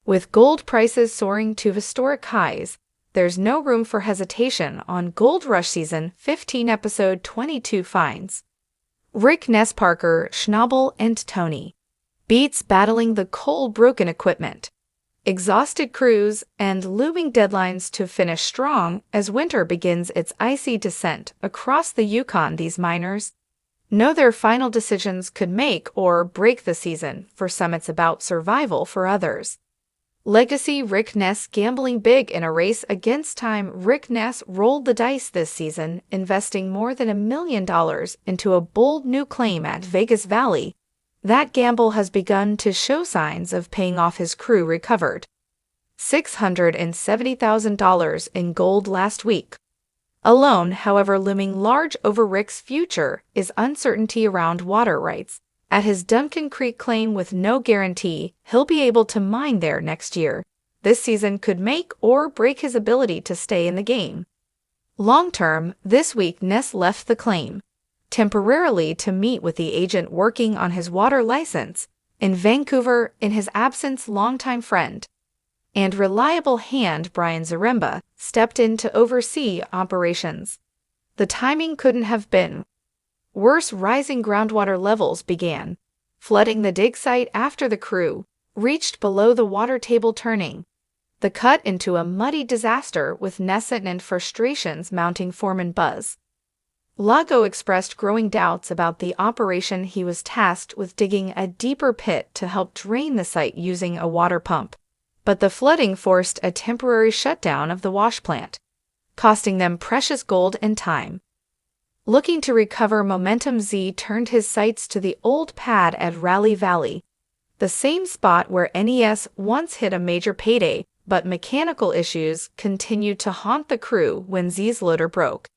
With gold prices soaring to historic highs, there's no room for hesitation on Gold Rush Season 15 Episode 22 finds. Rick, Ness, Parker, Schnobble, and Tony. Beets battling the coal broken equipment. Exhausted crews and looming deadlines to finish strong as winter begins its icy descent across the Yukon. These miners know their final decisions could make or break the season. For some, it's about survival. For others, legacy. Rick Ness gambling big in a race against time. Rick Ness rolled the dice this season, investing more than $1 million into a bold new claim at Vegas Valley. That gamble has begun to show signs of paying off. His crew recovered $670,000 in gold last week alone. However, looming large over Rick's future is uncertainty around water rights at his Duncan Creek claim, with no guarantee he'll be able to mine there next year. This season could make or break his ability to stay in the game long term. This week, Ness left the claim temporarily to meet with the agent working on his water license in Vancouver. In his absence, longtime friend and reliable hand Brian Zaremba stepped in to oversee operations. The timing couldn't have been worse. Rising groundwater levels began flooding the dig site after the crew reached below the water table, turning the cut into a muddy disaster, with Ness and frustrations mounting. Foreman Buzz Lago expressed growing doubts about the operation. He was tasked with digging a deeper pit to help drain the site using a water pump, but the flooding forced a temporary shutdown of the wash plant, costing them precious gold and time. Looking to recover momentum, Z turned his sights to the old pad at Raleigh Valley, the same spot where Ness once hit a major payday, but mechanical issues continued to haunt the crew. When Z's loader broke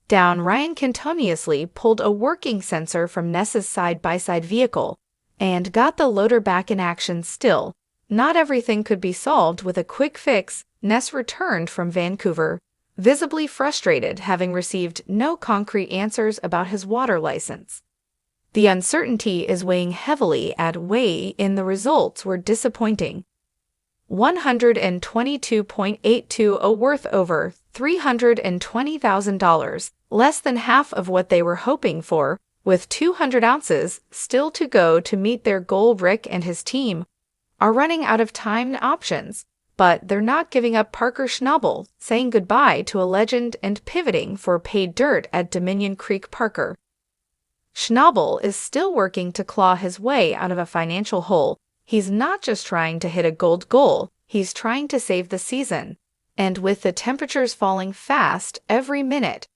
down, Ryan contuniously pulled a working sensor from Ness's side-by-side vehicle and got the loader back in action. Still, not everything could be solved with a quick fix. Ness returned from Vancouver, visibly frustrated, having received no concrete answers about his water license. The uncertainty is weighing heavily at weigh-in. The results were disappointing. $122.820 worth over $320,000, less than half of what they were hoping for, with 200 ounces still to go to meet their goal. Rick and his team are running out of time and options, but they're not giving up. Parker Schnobble saying goodbye to a legend and pivoting for paid dirt at Dominion Creek. Parker Schnobble is still working to claw his way out of a financial hole. He's not just trying to hit a gold goal, he's trying to save the season. And with the temperatures falling fast every minute,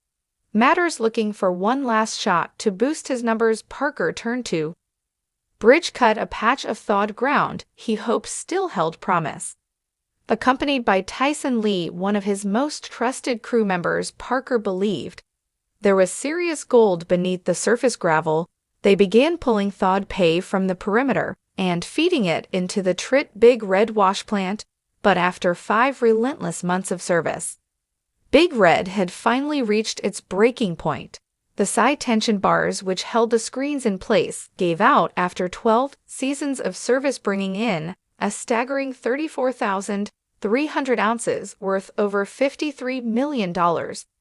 matters looking for one last shot to boost his numbers. Parker turned to bridge cut, a patch of thawed ground he hopes still held promise. Accompanied by Tyson Lee, one of his most trusted crew members, Parker believed there was serious gold beneath the surface gravel. They began pulling thawed pay from the perimeter and feeding it into the Big Red wash plant, but after 5 relentless months of service, Big Red had finally reached its breaking point. The side tension bars which held the screens in place gave out after 12 seasons of service, bringing in a staggering 34,300 ounces worth over $53 million.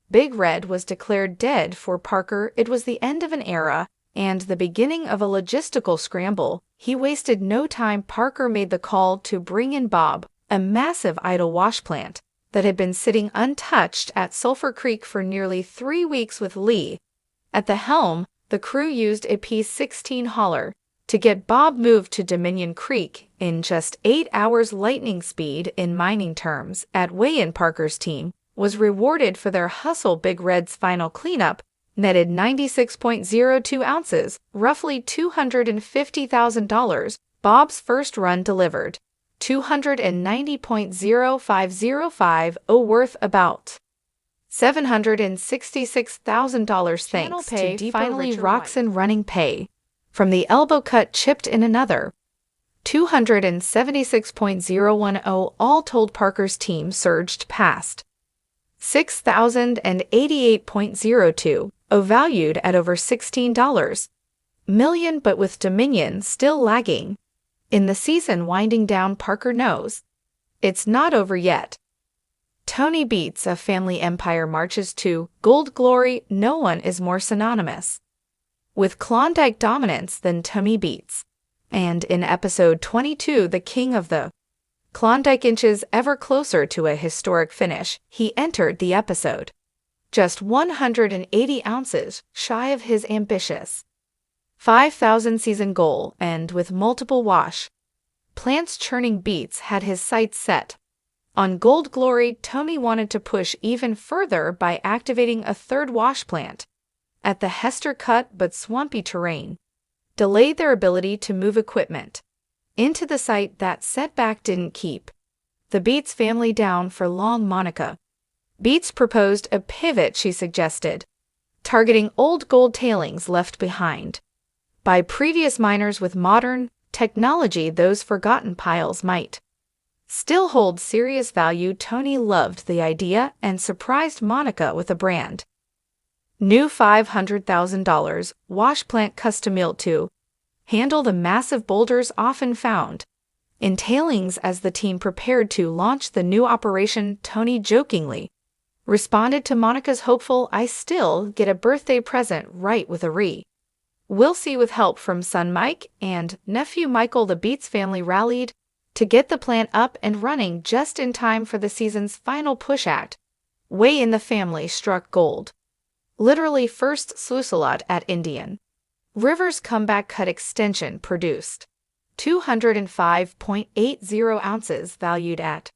Big Red was declared dead for Parker. It was the end of an era and the beginning of a logistical scramble. He wasted no time. Parker made the call to bring in Bob, a massive idle wash plant that had been sitting untouched at Sulphur Creek for nearly 3 weeks. With Lee at the helm, the crew used a P-16 hauler to get Bob moved to Dominion Creek in just 8 hours. Lightning speed in mining terms. At weigh-in, Parker's team was rewarded for their hustle. Big Red's final cleanup netted 96.02 ounces, roughly $250,000. Bob's first run delivered $290.0505 worth about $766,000 thanks to deeper, finally Roxon running pay from the elbow cut chipped in another $276.010. All told, Parker's team surged past $6,088.02, valued at over $16 million, but with Dominion still lagging in the season winding down. Parker knows It's not over yet. Tony Beets, a family empire, marches to gold glory. No one is more synonymous with Klondike dominance than Tony Beets. And in episode 22, the king of the Klondike inches ever closer to a historic finish, he entered the episode just 180 ounces shy of his ambitious 5,000 season goal, and with multiple wash plants churning, Beets had his sights set on gold glory. Tony wanted to push even further by activating a third wash plant at the Hester cut, but swampy terrain delayed their ability to move equipment into the site. That setback didn't keep the Beets family down for long. Monica Beets proposed a pivot. She suggested targeting old gold tailings left behind by previous miners. With modern technology, those forgotten piles might still hold serious value. Tony loved the idea and surprised Monica with a brand new $500,000 wash plant custom built to handle the massive boulders often found in tailings. As the team prepared to launch the new operation, Tony jokingly responded to Monica's hopeful, "I still get a birthday present right with a re. We'll see." With help from son Mike and nephew Michael, the Beets family rallied to get the plant up and running just in time for the season's final push act. Way in, the family struck gold literally first. Sluice-a-lot at Indian River's comeback cut extension produced 205.80 ounces valued at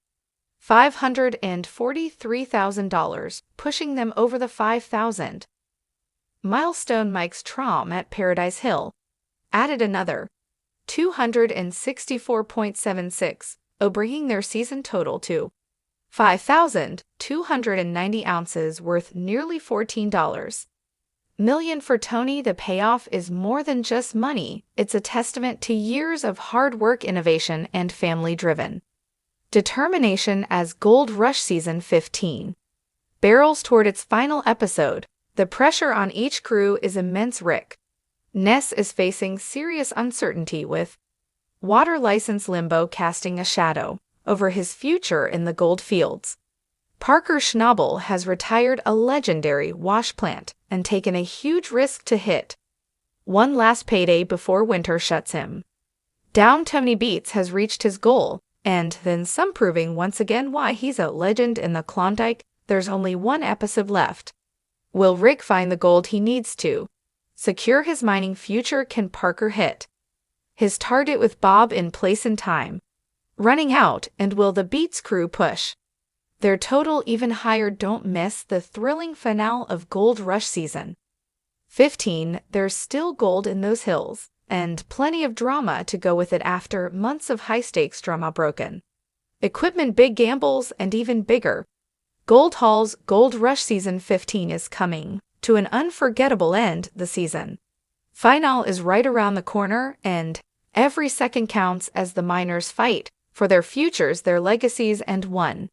$543,000, pushing them over the 5,000 milestone. Mike's Trom at Paradise Hill added another 264.76, bringing their season total to 5,290 ounces, worth nearly $14 million for Tony. The payoff is more than just money. It's a testament to years of hard work, innovation, and family-driven determination. As Gold Rush Season 15 barrels toward its final episode, the pressure on each crew is immense. Rick Ness is facing serious uncertainty, with water license limbo casting a shadow over his future in the gold fields. Parker Schnobble has retired a legendary wash plant and taken a huge risk to hit one last payday before winter shuts him down. Tony Beets has reached his goal, and then some, proving once again why he's a legend in the Klondike. There's only one episode left. Will Rick find the gold he needs to secure his mining future? Can Parker hit his target with Bob in place in time running out? And will the Beets crew push their total even higher? Don't miss the thrilling finale of Gold Rush Season 15. There's still gold in those hills, and plenty of drama to go with it. After months of high-stakes drama, broken equipment, big gambles, and even bigger gold hauls, Gold Rush Season 15 is coming to an unforgettable end. The season finale is right around the corner, and every second counts as the miners fight for their futures, their legacies, and one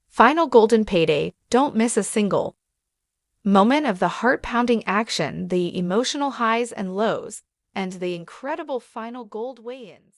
final golden payday. Don't miss a single moment of the heart-pounding action, the emotional highs and lows, and the incredible final gold weigh-in.